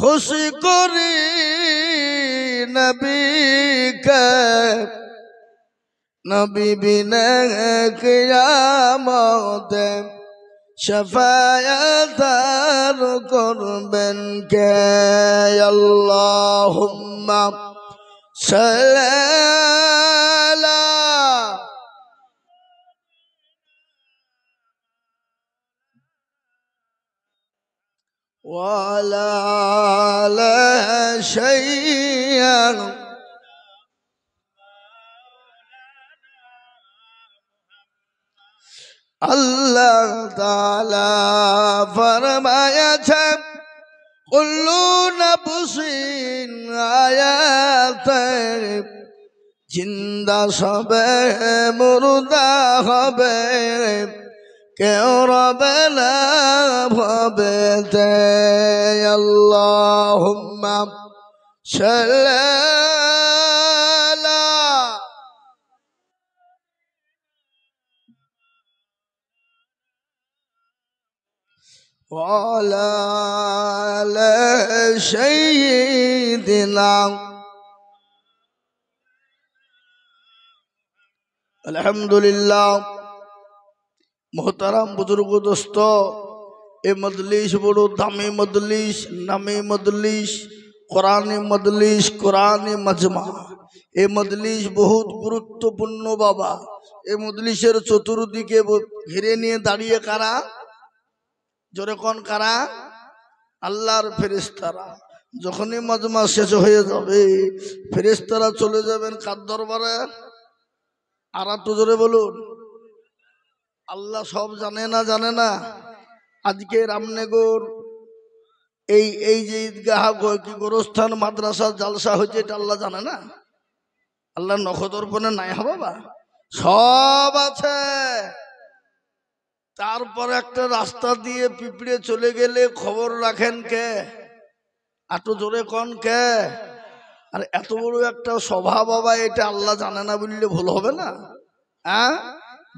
খুশি করি নবীকে নবী বিনে কিয়ামতে শাফায়াত করবেন কে আল্লাহুম্মা সাল্লা ওয়ালা আলা শাইয়্যিন আল্লাহ তাআলা ফরমায়াছেন কুল্লু নাফসিন আয়াতে জিন্দা সবে মুর্দা হবে কেউ রবে না ভবেতে আল্লাহুম্মা সাল্লা ওয়ালা আলা সাইয়্যিদিনা আলহামদুলিল্লাহ। মোহতারাম বুজুর্গ দোস্ত, এ মজলিস বড় দামি মজলিস, নামি মজলিস, কোরআনি মজলিস, কোরআনি মজমা। এ মজলিস বহুত গুরুত্বপূর্ণ বাবা। এ মজলিসের চতুর্দিকে ঘিরে নিয়ে দাঁড়িয়ে কারা? জোরে কোন কারা? আল্লাহর ফেরেশতারা। যখনই মজমা শেষ হয়ে যাবে ফেরেশতারা চলে যাবেন কার দরবারে? আর একটু জোরে বলুন। আল্লাহ সব জানে না? জানে না? আজকে রামনগর এই যে ঈদগাহ কি গোরস্থান মাদ্রাসা জালসা হয়েছে, এটা আল্লাহ জানে না? আল্লাহ নখদর্পণে নাই বাবা, সব আছে। তারপর একটা রাস্তা দিয়ে পিঁপড়ে চলে গেলে খবর রাখেন কে? এত জোরে কোন কে? আর এত বড় একটা সভা বাবা, এটা আল্লাহ জানে না বললে ভুল হবে না? হ্যাঁ,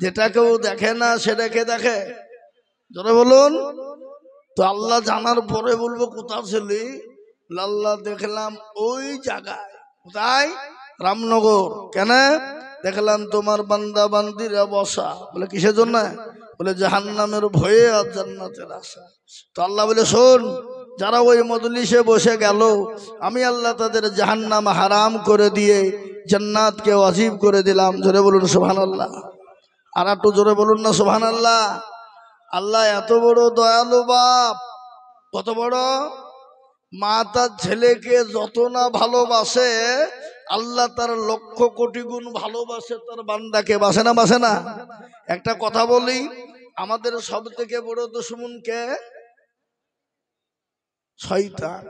যেটা কেউ দেখে না সেটাকে দেখে। জোরে বলুন। তো আল্লাহ জানার পরে বলবো কোথাও ছিলি? আল্লাহ দেখলাম ওই জায়গায়। কোথায়? রামনগর। কেন? দেখলাম তোমার বান্দা বান্দিরা বসা। বলে কিসের জন্য? বলে জাহান্নামের ভয়ে আর জান্নাতের আশা। তো আল্লাহ বলে শোন, যারা ওই মজলিসে বসে গেল আমি আল্লাহ তাদের জাহান্নাম হারাম করে দিয়ে জান্নাতকে ওয়াজিব করে দিলাম। জোরে বলুন সুবহানাল্লাহ। আর একটু জোরে বলুন না সুবহানাল্লাহ। আল্লাহ এত বড় দয়ালু বাপ। কত বড়? মা তার ছেলেকে যত না ভালোবাসে আল্লাহ তার লক্ষ কোটি গুণ ভালোবাসে তার বান্দাকে। বাসে না? বাসে না? একটা কথা বলি, আমাদের সব থেকে বড় দুশমন কে? শয়তান।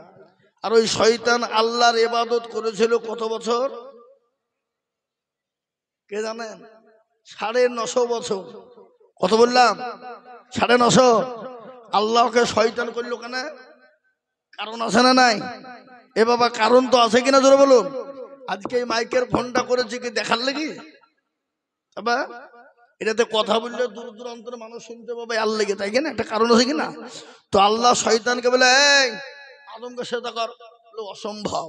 আর ওই শয়তান আল্লাহর ইবাদত করেছিল কত বছর? কে জানেন? 950 বছর। কত বললাম? 950। আল্লাহকে শয়তান করলো কেন? কারণ আছে না নাই? এ বাবা কারণ তো আছে কিনা জোরে বলুন। আজকে এই মাইকের ফোনটা করেছে কি দেখার লাগি? বাবা এটাতে কথা বললে দূর দূরান্তের মানুষ শুনতে পাবে আর লেগে, তাই কিনা? একটা কারণ আছে কিনা? তো আল্লাহ শয়তানকে বলে এই আদমকে সেজদা কর। অসম্ভব,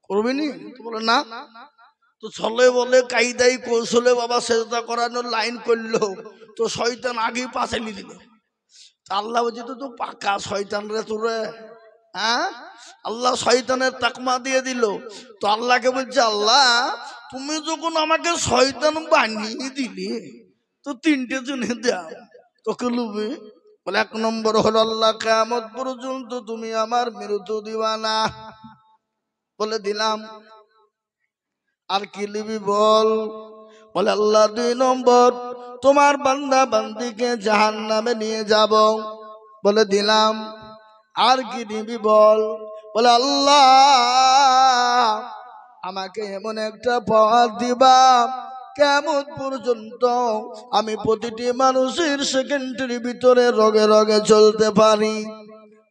করবিনি? তো বলে না। তো ছলে বলে কায়দাই কৌশলে বাবা সেজদা করানোর লাইন করলো। তো শয়তান আগেই পাশালি দিল। আল্লাহ বলছে তো পাকা শয়তান রে তোরে। হ্যাঁ, আল্লাহ শয়তানের তাকমা দিয়ে দিল। তো আল্লাহকে বলছে আল্লাহ তুমি যখন আমাকে শয়তান বানিয়ে দিলে তো 3টে জিনিস দাও, তোকে লুবি। বলে 1 নম্বর হলো আল্লাহ কিয়ামত পর্যন্ত তুমি আমার মৃত্যু দিবা না। বলে দিলাম। আর কি লিবি বল? বলে আল্লাহ 2 নম্বর তোমার বান্দা বান্দিকে জাহান্নামে নিয়ে যাব। বলে দিলাম। আর কি নিবি বল? বলে আল্লাহ আমাকে এমন একটা পথ দিবা কিয়ামত পর্যন্ত আমি প্রতিটি মানুষের সেকেন্ডের ভিতরে রগে রগে চলতে পারি।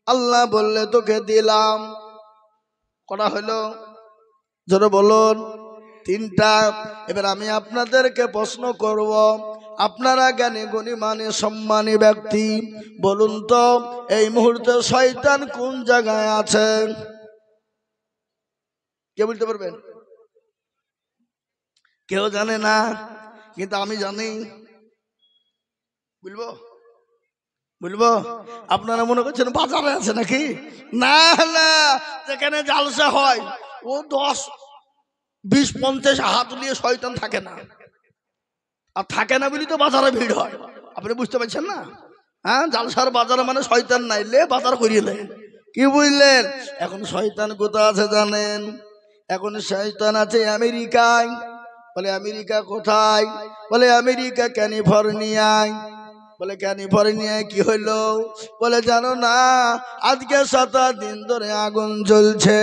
আল্লাহ বললে তোকে দিলাম। কটা হলো? জোরে বলুন। 3টা। এবার আমি আপনাদেরকে প্রশ্ন করব, আপনারা জ্ঞানী গুণী মানে সম্মানী ব্যক্তি, বলুন তো এই মুহূর্তে শয়তান কোন জায়গায় আছে? কে বলতে পারবেন? কেউ জানে না, কিন্তু আমি জানি। বলবো বলবো আপনারা মনে করছেন বাজারে আছে নাকি? না না, যেখানে জালসা হয় ও 10, 20, 50 হাত নিয়ে শয়তান থাকে না। আর থাকে না বলি তো বাজারে ভিড় হয়। আপনি বুঝতে পারছেন না? হ্যাঁ, জালসার বাজারে মানে শয়তান নাইলে বাজার করিয়ে নেয়। কি বুঝলেন? এখন শয়তান কোথায় আছে জানেন? এখন শয়তান আছে আমেরিকায়। বলে আমেরিকা কোথায়? বলে আমেরিকা ক্যালিফোর্নিয়ায়। বলে ক্যালিফোর্নিয়ায় কি হইলো? বলে জানো না, আজকে 7 দিন ধরে আগুন জ্বলছে।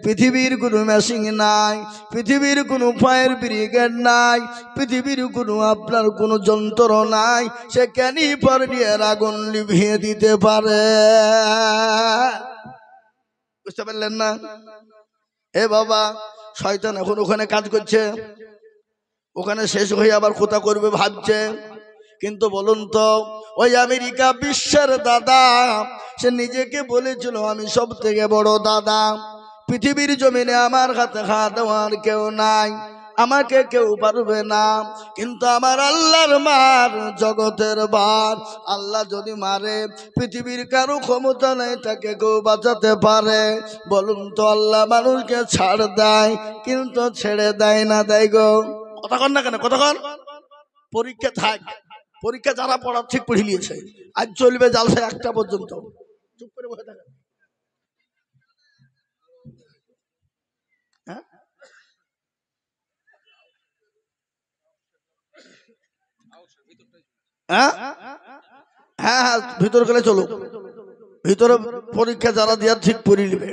পৃথিবীর কোনো মেশিন নাই, পৃথিবীর কোনো ফায়ার ব্রিগেড নাই, পৃথিবীর কোনো আপনার কোনো যন্ত্র নাই, সে ক্যালিফোর্নিয়ার আগুন নিভিয়ে দিতে পারে। বুঝতে পারলেন না? এ বাবা, শয়তান এখন ওখানে কাজ করছে, ওখানে শেষ হয়ে আবার কোথা করবে ভাবছে। কিন্তু বলুন তো, ওই আমেরিকা বিশ্বের দাদা, সে নিজেকে বলেছিল আমি সব থেকে বড় দাদা, পৃথিবীর জমিনে আমার হাতে হাত দেওয়ার কেউ নাই, আমাকে কেউ পারবে না। কিন্তু আমার আল্লাহর মার, জগতের বার, আল্লাহ যদি মারে পৃথিবীর কারো ক্ষমতা নেই তাকে কেউ বাঁচাতে পারে। বলুন তো আল্লাহ মানুষকে ছাড় দেয়, কিন্তু ছেড়ে দেয় না, দেয় গো? কথা কন না কেন? কথা কন। পরীক্ষা থাক, পরীক্ষা যারা পড়ার ঠিক পড়ে নিয়েছে, আজ চলবে জালসা 1টা পর্যন্ত। চুপ করে বসে থাকেন। হ্যাঁ হ্যাঁ হ্যাঁ হ্যাঁ, ভিতর গেলে চলো। ভিতরে পরীক্ষা যারা দেওয়ার ঠিক পড়ে নিবে।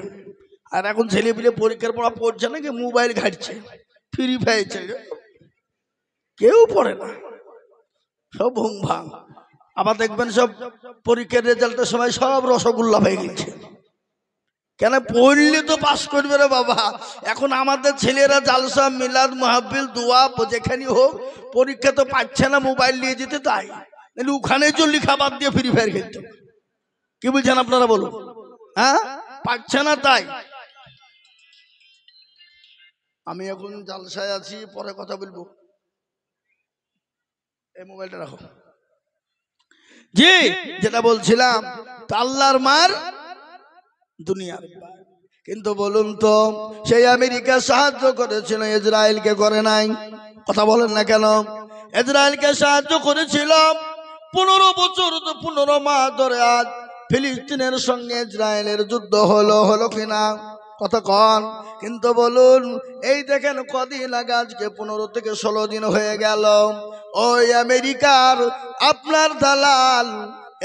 আর এখন ছেলে পিলে পরীক্ষার পড়া পড়ছে নাকি, মোবাইল ঘাটছে, ফ্রি ফায়ার, কেউ পড়ে না, সব ভুং ভাং। আবার দেখবেন সব পরীক্ষার রেজাল্টের সময় সব রসগোল্লা হয়ে গেছে। কেন? পড়লে তো পাস করবে রে বাবা। এখন আমাদের ছেলেরা জালসা, মিলাদ, মাহফিল, দোয়া যেখানে হোক, পরীক্ষা তো পাচ্ছে না, মোবাইল নিয়ে যেতে, তাই ওখানে চল্লি খাবার দিয়ে ফ্রি ফায়ার খেলতে। কি বলছেন আপনারা বলুন? হ্যাঁ, পাচ্ছে না তাই। আমি এখন জালসায় আছি, পরে কথা বলবো। এই মোবাইলটা রাখো। জি, যেটা বলছিলাম, আল্লাহর মার, দুনিয়ার। কিন্তু বলুন তো, সেই আমেরিকা সাহায্য করেছিল, ইসরায়েলকে করে নাই? কথা বলেন না কেন? ইসরায়েলকে সাহায্য করেছিল 15 বছর, তো 15 মাস ধরে আজ ফিলিস্তিনের সঙ্গে ইসরায়েলের যুদ্ধ হলো কিনা? কথা কন। কিন্তু বলুন, এই দেখেন কদিন আগে, আজকে 15 থেকে 16 দিন হয়ে গেল, ওই আমেরিকার আপনার দালাল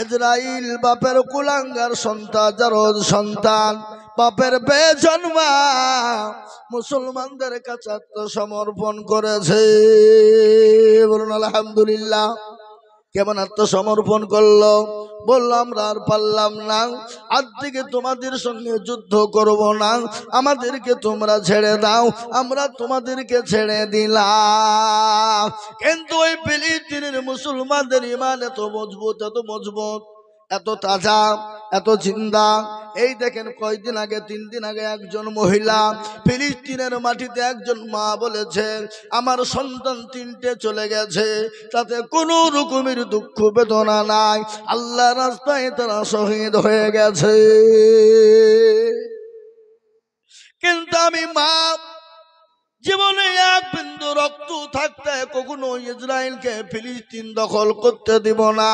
ইসরায়েল, বাপের কুলাঙ্গার সন্তান, জারদ সন্তান, বাপের বেজন্মা মুসলমানদের কাছে আত্মসমর্পণ করেছে। বলুন আলহামদুলিল্লাহ। কেমন আত্মসমর্পণ করলো? বললো আমরা আর পারলাম না, আজ থেকে তোমাদের সঙ্গে যুদ্ধ করব না, আমাদেরকে তোমরা ছেড়ে দাও, আমরা তোমাদেরকে ছেড়ে দিলাম। কিন্তু ওই ফিলিস্তিনের মুসলমানদের ইমান এত মজবুত, এত মজবুত, এত তাজা, এত জিন্দা। এই দেখেন কয়েকদিন আগে, 3 দিন আগে, একজন মহিলা ফিলিস্তিনের মাটিতে, একজন মা বলেছে আমার সন্তান 3টে চলে গেছে, তাতে কোনো রকমের দুঃখ বেদনা নাই, আল্লাহ রাস্তায় তারা শহীদ হয়ে গেছে। কিন্তু আমি মা, জীবনে এক বিন্দু রক্ত থাকতে কখনো ইসরায়েলকে ফিলিস্তিন দখল করতে দিব না।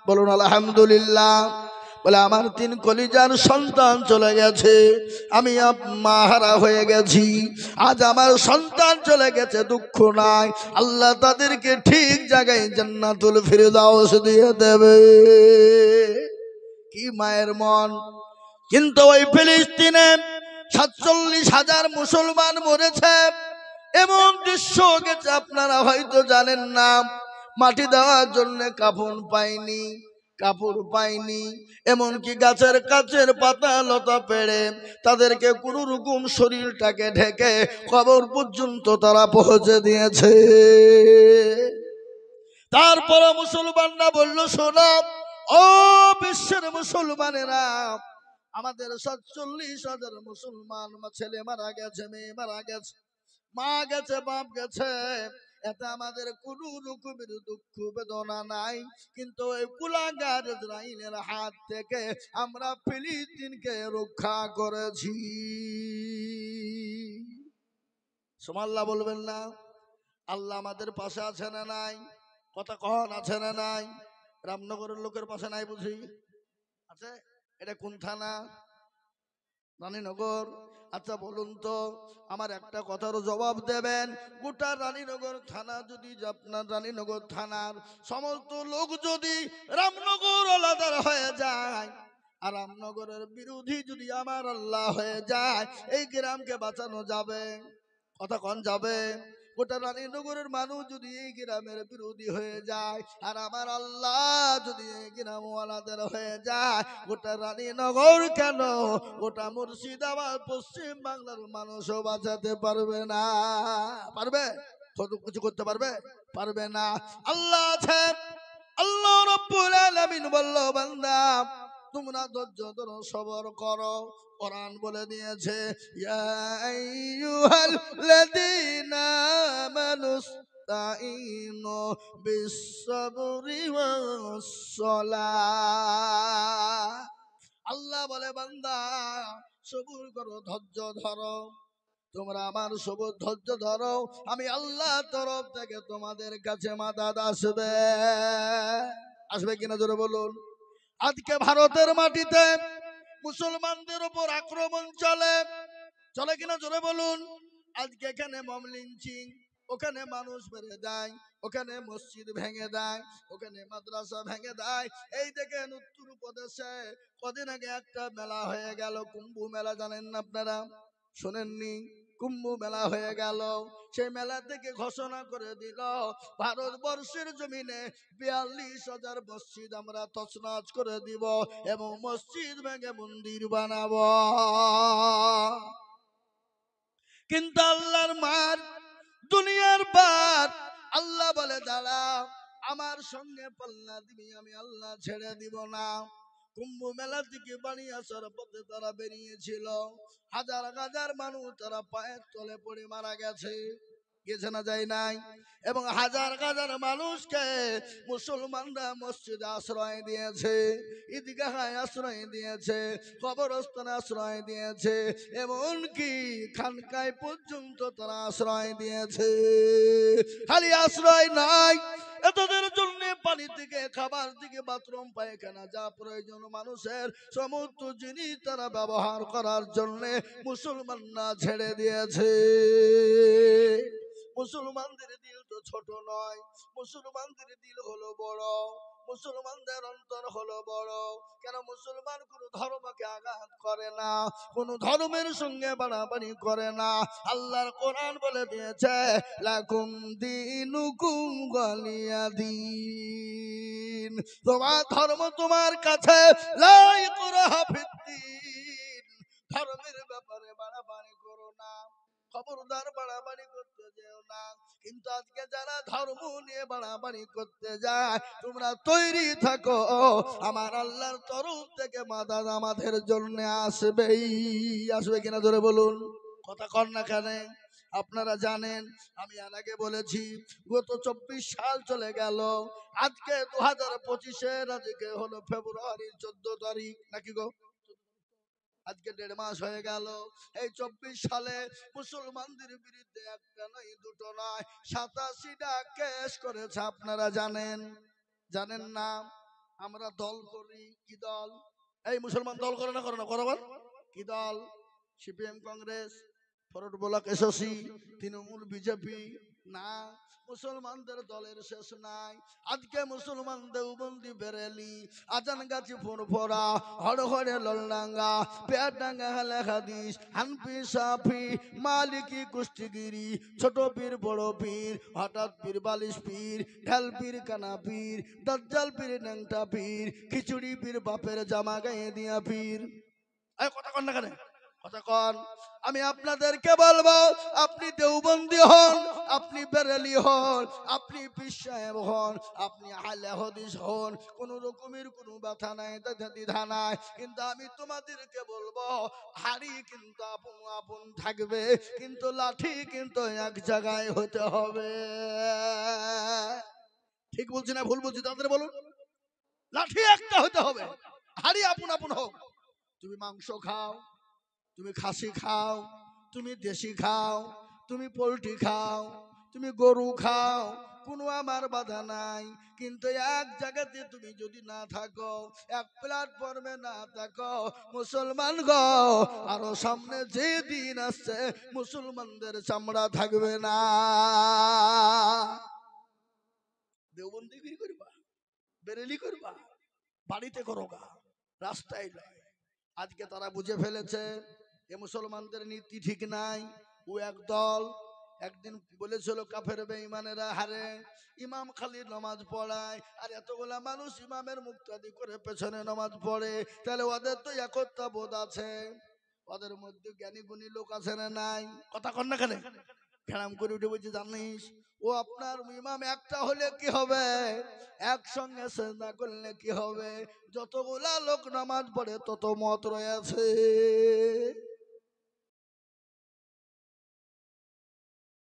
বলুন আলহামদুলিল্লাহ। বলে আমার 3 কলিজার সন্তান চলে গেছে, আমি মা হারা হয়ে গেছি, আজ আমার সন্তান চলে গেছে, দুঃখ নাই, আল্লাহ তাদেরকে ঠিক জায়গায় জান্নাতুল ফিরদাউস দিয়ে দেবে। কি মায়ের মন! কিন্তু ওই ফিলিস্তিনে 47,000 মুসলমান মরেছে, এমন দৃশ্য গেছে আপনারা হয়তো জানেন না। মাটি দেওয়ার জন্য কাফন পায়নি, কাপড় পায়নি, এমনকি গাছের কাছের পাতা লতা পেড়ে তাদেরকে কোন রকম শরীরটাকে ঢেকে কবর পর্যন্ত তারা পৌঁছে দিয়েছে। তারপরে মুসলমানরা বলল, শোনো ও বিশ্বের মুসলমানেরা, আমাদের 47,000 মুসলমান ছেলে মারা গেছে, মেয়ে মারা গেছে, মা গেছে, বাপ গেছে, এতে আমাদের কোন রকমের দুঃখ বেদনা নাই, কিন্তু এই কুলাঙ্গার ইসরাইলের হাত থেকে আমরা ফিলিস্তিনকে রক্ষা করেছি। সুবহানাল্লাহ বলবেন না? আল্লাহ আমাদের পাশে আছে না নাই? কথা কন, আছে না নাই? রামনগরের লোকের পাশে নাই বুঝি? আছে। এটা কোন থানা? রানীনগর। আচ্ছা বলুন তো, আমার একটা কথার জবাব দেবেন, গোটা রানীনগর থানা যদি, আপনার রানীনগর থানার সমস্ত লোক যদি রামনগর আলাদা হয়ে যায়, আর রামনগরের বিরোধী যদি আমার আল্লাহ হয়ে যায়, এই গ্রামকে বাঁচানো যাবে? কথা কন, যাবে? গোটা রানীনগরের মানুষ যদি এই গ্রামের বিরোধী হয়ে যায়, আর আমার আল্লাহ যদি এই গ্রামওয়ালাদের হয়ে যায়, গোটা রানীনগর কেন, গোটা মুর্শিদাবাদ, পশ্চিম বাংলার মানুষও বাঁচাতে পারবে না। পারবে? কত কিছু করতে পারবে? পারবে না। আল্লাহ আছেন, আল্লাহ রাব্বুল আলামিন বলল, বান্দা তোমরা ধৈর্য ধরো, সবর করো। কোরআন বলে দিয়েছে, ইয়া আইয়ুহাল্লাযীনা আমানুস্তাঈনু বিস-সাবরি ওয়াস-সালাহ। আল্লাহ বলে, বান্দা সবুর করো, ধৈর্য ধরো। তোমরা আমার সবুর ধৈর্য ধরো, আমি আল্লাহ তরফ থেকে তোমাদের কাছে মাদাদ আসবে। আসবে কিনা জোরে বলুন। আজকে ভারতের মাটিতে মুসলমানদের উপর আক্রমণ চলে, চলে কিনা জোরে বলুন। আজকে এখানে মব লিঞ্চিং, ওখানে মানুষ মেরে দেয়, ওখানে মসজিদ ভেঙে দেয়, ওখানে মাদ্রাসা ভেঙে দেয়। এই দেখেন উত্তরপ্রদেশে কদিন আগে একটা মেলা হয়ে গেল, কুম্ভ মেলা, জানেন না আপনারা? শোনেননি? কুম্ভ মেলা হয়ে গেল। সেই মেলা থেকে ঘোষণা করে দিল, ভারতবর্ষের জমিনে 42,000 মসজিদ আমরা তছনছ করে দিব এবং মসজিদ ভেঙে মন্দির বানাবো। কিন্তু আল্লাহর মার, দুনিয়ার বার, আল্লাহ বলে, দাঁড়া, আমার সঙ্গে পাল্লা দিবি, আমি আল্লাহ ছেড়ে দিব না। কুম্ভ মেলা থেকে বাড়ি আসার পথে তারা বেরিয়েছিল, হাজার হাজার মানুষ তারা পায়ের তলে পড়ে মারা গেছে, গেছে না যায় নাই? এবং হাজার হাজার মানুষকে মুসলমানরা মসজিদে আশ্রয় দিয়েছে, ঈদগাহে আশ্রয় দিয়েছে, কবরস্থানে আশ্রয় দিয়েছে, এমনকি খানকায় পর্যন্ত তারা আশ্রয় দিয়েছে। খালি আশ্রয় নাই, এতদের জন্য পানি থেকে, খাবার থেকে, বাথরুম, পায়খানা, যা প্রয়োজন মানুষের সমস্ত জিনিস তারা ব্যবহার করার জন্য মুসলমানরা ছেড়ে দিয়েছে। মুসলমানদের দিল তো ছোট নয়, মুসলমানদের দিল হলো বড়, মুসলমানদের অন্তর হলো বড়। কেন? মুসলমান কোন ধর্মকে আঘাত করে না, কোন ধর্মের সঙ্গে বাড়াবাড়ি করে না। আল্লাহর কোরআন বলে দিয়েছে, লাকুম দীনুকুম ওয়ালিয়া দীন। তোমার ধর্ম তোমার কাছে, লা ইকরাহা ফিদ্দীন। ধর্মের ব্যাপারে বাড়াবাড়ি করো না, খবরদার বাড়াবাড়ি করতে যেও না। কিন্তু আজকে যারা ধর্ম নিয়ে বাড়াবাড়ি করতে যায়, তোমরা তৈরি থাকো, আমার আল্লাহর তরফ থেকে মাদাদ আমাদের জন্য আসবেই। আসবে কিনা জোরে বলুন। কথা কর না কেন? আপনারা জানেন, আমি এর আগে বলেছি, গত 24 সাল চলে গেল, আজকে 2025-এর আজকে হলো ফেব্রুয়ারির 14 তারিখ নাকি গো? আজকে 1.5 মাস হয়ে গেল। এই 24 সালে মুসলমানদের বিরুদ্ধে একটা নয়, দুটো নয়, 87টা কেস করেছে। আপনারা জানেন? জানেন না? আমরা দল করি, কি দল? এই মুসলমান দল করে না, করে না, করবেন কি দল? CPM, Congress, forward block, SOC, Trinamool, BJP? না, মুসলমানদের দলের শেষ নাই। আজকে মুসলমান দেওবন্দি, বেরেলি, আজানগাছি, ফুরফুরা, হড়হড়ে, ললডাঙ্গা, পেয়ারডাঙ্গা, আহলে হাদিস, হানফি, শাফি, মালিকি, কুষ্টিগিরি, ছোট পীর, বড় পীর, হঠাৎ পীর, বালিশ পীর, ঢাল পীর, কানা পীর, দাজ্জাল পীর, ন্যাংটা পীর, খিচুড়ি পীর, বাপের জামা গায়ে দিয়া পীর। এই কথা কন না কেন? কথা কন। আমি আপনাদেরকে বলবো, আপনি দেওবন্দি হন, আপনি বেরেলি হন, আপনি পীর সাহেব হন, আপনি আহলে হাদিস হন, কোন রকমের কোনো ব্যথা নাই, দ্বিধা নাই, কিন্তু আমি তোমাদেরকে বলবো, হাড়ি কিন্তু আপন আপন থাকবে, কিন্তু লাঠি কিন্তু এক জায়গায় হতে হবে। ঠিক বলছি না ভুল বলছি? তাদের বলুন। লাঠি একটা হতে হবে, হাড়ি আপন আপন হোক। তুমি মাংস খাও, তুমি খাসি খাও, তুমি দেশি খাও, তুমি পোল্ট্রি খাও, তুমি গরু খাও, কোনো আমার বাধা নাই, কিন্তু এক জায়গাতে তুমি যদি না থাকো, এক প্ল্যাটফর্মে না থাকো, মুসলমান গো, আরো সামনে যে দিন আসছে মুসলমানদের চামড়া থাকবে না। দেওবন্দিগিরি করবা, বেরেলি করবা, বাড়িতে করো গা, রাস্তায় নয়। আজকে তারা বুঝে ফেলেছে এ মুসলমানদের নীতি ঠিক নাই। ও এক দল একদিন বলেছিল কাফের বেঈমানেরা, হারে ইমাম খালি নামাজ পড়ায় আর এতগুলা মানুষ ইমামের মুক্তাদি করে পেছনে নামাজ পড়ে, তাহলে ওদের তো একতা বোধ আছে, ওদের মধ্যে জ্ঞানী গুণী লোক আছে না নাই? কথা কন না কেন? খেলাম করে উঠে বলছে, জানিস ও আপনার ইমাম একটা হলে কি হবে, একসঙ্গে সেজদা করলে কি হবে, যতগুলা লোক নামাজ পড়ে তত মত রয়েছে।